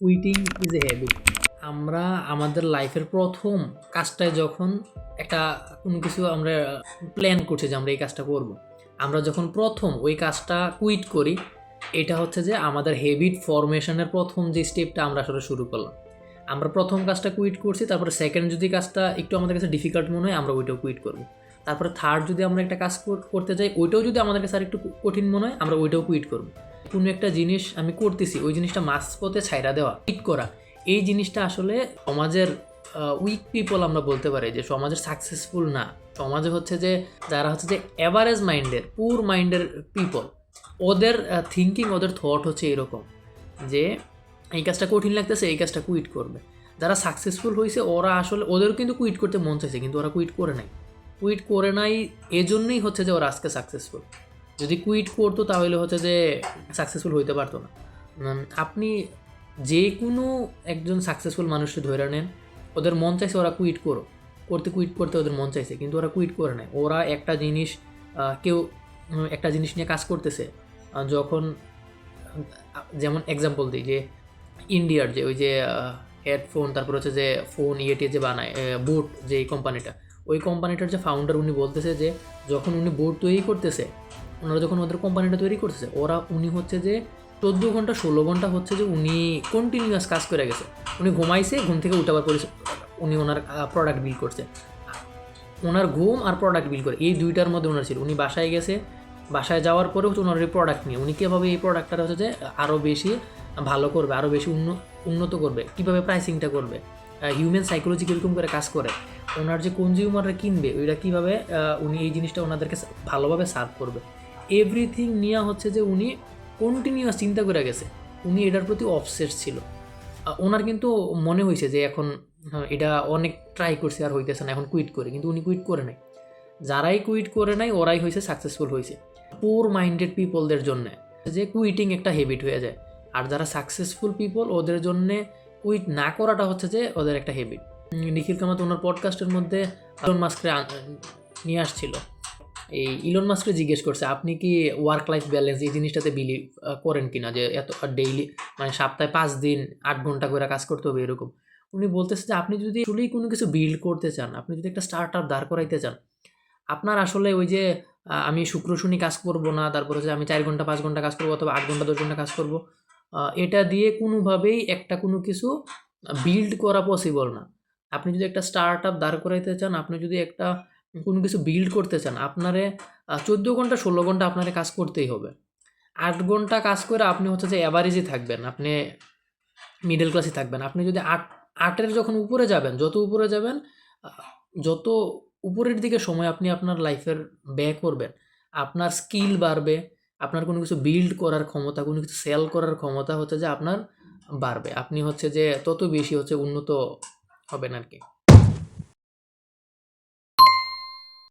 Quitting is a habit. আমরা আমাদের লাইফের প্রথম কাজটায় যখন একটা কোনো কিছু আমরা প্ল্যান করছি যে আমরা এই কাজটা করব, আমরা যখন প্রথম ওই কাজটা কুইট করি, এটা হচ্ছে যে আমাদের হ্যাবিট ফরমেশনের প্রথম যে স্টেপটা আমরা আসলে শুরু করলাম। আমরা প্রথম কাজটা কুইট করছি, তারপরে সেকেন্ড যদি কাজটা একটু আমাদের কাছে ডিফিকাল্ট মনে হয় আমরা ওইটাও কুইট করবো। তারপরে থার্ড যদি আমরা একটা কাজ করতে যাই, ওইটাও যদি আমাদের কাছে আর একটু কঠিন মনে হয় আমরা ওইটাও কুইট করবো। কোনো একটা জিনিস আমি করতেছি, ওই জিনিসটা মাঝপথে ছাইড়া দেওয়া, কুইট করা, এই জিনিসটা আসলে সমাজের উইক পিপল আমরা বলতে পারি যে সমাজের সাকসেসফুল না। সমাজে হচ্ছে যে যারা হচ্ছে যে অ্যাভারেজ মাইন্ডের, পুর মাইন্ডের পিপল, ওদের থিঙ্কিং, ওদের থট হচ্ছে এরকম যে এই কাজটা কঠিন লাগতেছে, এই কাজটা কুইট করবে। যারা সাকসেসফুল হয়েছে ওরা আসলে ওদেরও কিন্তু কুইট করতে মন চাইছে, কিন্তু ওরা কুইট করে নাই এজন্যই হচ্ছে যে ওরা আজকে সাকসেসফুল। যদি কুইট করতো তাহলে হচ্ছে যে সাকসেসফুল হইতে পারতো না। আপনি যে কোনো একজন সাকসেসফুল মানুষকে ধরে নেন, ওদের মন চাইছে ওরা কুইট কুইট করতে ওদের মন চাইছে, কিন্তু ওরা কুইট করে নেয়। ওরা একটা জিনিস কেউ একটা জিনিস নিয়ে কাজ করতেছে, যখন যেমন এক্সাম্পল দিই যে ইন্ডিয়ার যে ওই যে হেডফোন, তারপর হচ্ছে যে ফোন ইয়েটিয়ে যে বানায় বুট, যে কোম্পানিটা, ওই কোম্পানিটার যে ফাউন্ডার উনি বলতেছে যে যখন উনি বুট তৈরি করতেছে, ওনারা যখন ওদের কোম্পানিটা তৈরি করতেছে, উনি হচ্ছে যে 14 ঘন্টা 16 ঘন্টা হচ্ছে যে উনি কন্টিনিউয়াস কাজ করে গেছে। উনি ঘুমাইছে, ঘুম থেকে উঠাবার পরে উনি ওনার প্রোডাক্ট বিল করছে। ওনার ঘুম আর প্রোডাক্ট বিল করে এই দুইটার মধ্যে ওনার ছিল। উনি বাসায় গেছে, বাসায় যাওয়ার পরে হচ্ছে ওনার এই প্রোডাক্ট নিয়ে উনি কীভাবে এই প্রোডাক্টটা হচ্ছে যে আরও বেশি ভালো করবে, আরও বেশি উন্নত করবে, কীভাবে প্রাইসিংটা করবে, হিউম্যান সাইকোলজি কীরকম করে কাজ করে, ওনার যে কনজিউমাররা কিনবে ওইটা কীভাবে উনি এই জিনিসটা ওনাদেরকে ভালোভাবে সার্ভ করবে, এভরিথিং নিয়ে হচ্ছে যে উনি কন্টিনিউয়াস চিন্তা করে গেছে। উনি এটার প্রতি অবসেসড ছিল। ওনার কিন্তু মনে হয়েছে যে এখন এটা অনেক ট্রাই করছে আর হইতেছে না, এখন কুইট করে, কিন্তু উনি কুইট করে নাই। যারাই কুইট করে নাই ওরাই হয়েছে সাকসেসফুল হয়েছে। পুর মাইন্ডেড পিপলদের জন্য যে কুইটিং একটা হ্যাবিট হয়ে যায়, আর যারা সাকসেসফুল পিপল ওদের জন্যে কুইট না করাটা হচ্ছে যে ওদের একটা হ্যাবিট। নিখিল কামাত ওনার পডকাস্টের মধ্যে ইলন মাস্ককে নিয়ে আসছিল। এই ইলন মাস্ককে জিজ্ঞেস করছে আপনি কি ওয়ার্ক লাইফ ব্যালেন্স এই জিনিসটাতে বিলিভ করেন কিনা, যে এত ডেইলি মানে সপ্তাহে 5 দিন 8 ঘন্টা করে কাজ করতে হবে এরকম। উনি বলতেছে যে আপনি যদি আসলেই কোনো কিছু বিল্ড করতে চান, আপনি যদি একটা স্টার্ট আপ দাঁড় করাইতে চান, আপনার আসলে ওই যে আমি শুক্র শনি কাজ করব না, তারপর হচ্ছে আমি 4 ঘন্টা 5 ঘন্টা কাজ করবো অথবা 8 ঘন্টা 10 ঘন্টা কাজ করব, এটা দিয়ে কোনোভাবেই একটা কোনো কিছু বিল্ড করা পসিবল না। আপনি যদি একটা স্টার্ট আপ দাঁড় করাইতে চান, আপনি যদি একটা কোনো কিছু বিল্ড করতে চান, আপনারে 14 ঘন্টা 16 ঘন্টা আপনারে কাজ করতেই হবে। 8 ঘন্টা কাজ করে আপনি হচ্ছে যে অ্যাভারেজই থাকবেন, আপনি মিডল ক্লাসই থাকবেন। আপনি যদি 8-এর যখন উপরে যাবেন, যত উপরে যাবেন, যত উপরের দিকে সময় আপনি আপনার লাইফের ব্যয় করবেন, আপনার স্কিল বাড়বে, আপনার কোনো কিছু বিল্ড করার ক্ষমতা, কোনো কিছু সেল করার ক্ষমতা হচ্ছে যে আপনার বাড়বে। আপনি হচ্ছে যে তত বেশি হচ্ছে উন্নত হবেন আর কি।